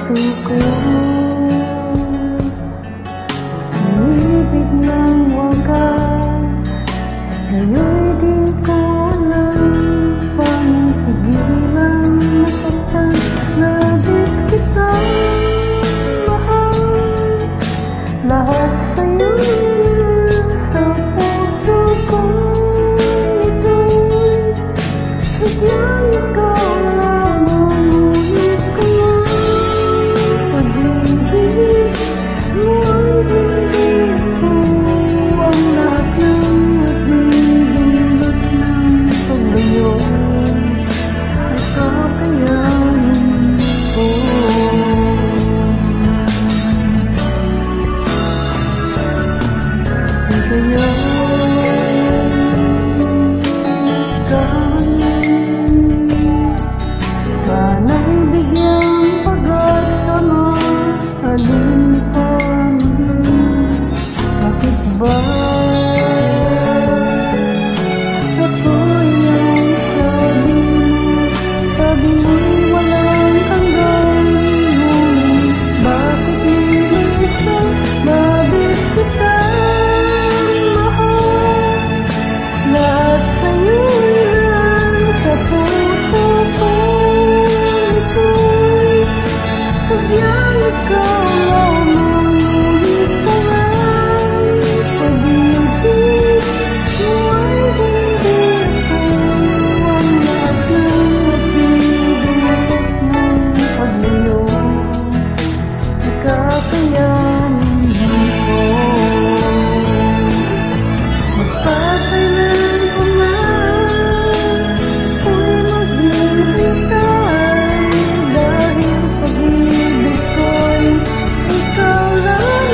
puso ko. Ibig ng wagas, ngayon di ko alam paano pigilan masaktan. Nabis kitang mahal, lahat sa'yo sa puso ko. Ito'y sadyang ikaw lamang, ngunit ko ang pag-ibig mo ay hindi ito ang lahat ng nagbibindot ng paglayo ay kakayanin ko. Kaya sana'y bigyang pag-asa mo, alin pa maging. Bakit ba ako'y ang sabi mo'y walang hanggan? Bakit minsan nabis kitang mahal? Lahat sa'yo yan sa puso ko. Ito'y sadyang ikaw lamang, ngunit parang pag-ibig mo ay hindi ito ang lahat ng nagbibindot ng paglayo ay kakayanin ko. Magpapailan ko man ako'y maghihintay, dahil pag-ibig ko'y ikaw lamang.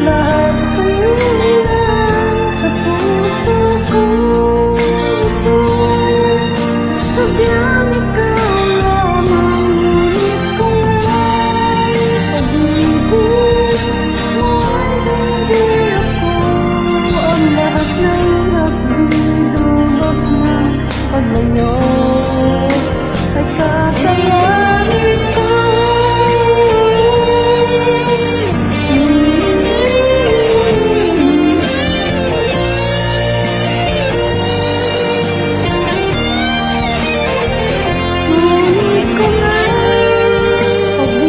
Lahat sa'yo yan sa puso ko. Ito'y sadyang ikaw lamang, ngunit kung may pag-ibig mo ay hindi ako ang lahat ng nagbibindot ng paglayo ay kakayanin ko. Ngunit kung may pag-ibig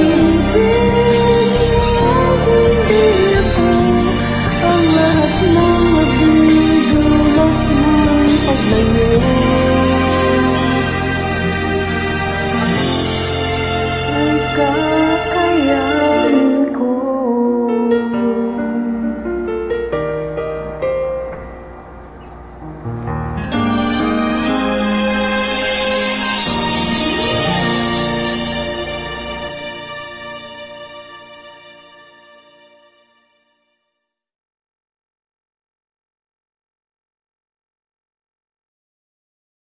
mo hindi ako ang lahat ng magbibindot ng paglayo ay kakayanin ko.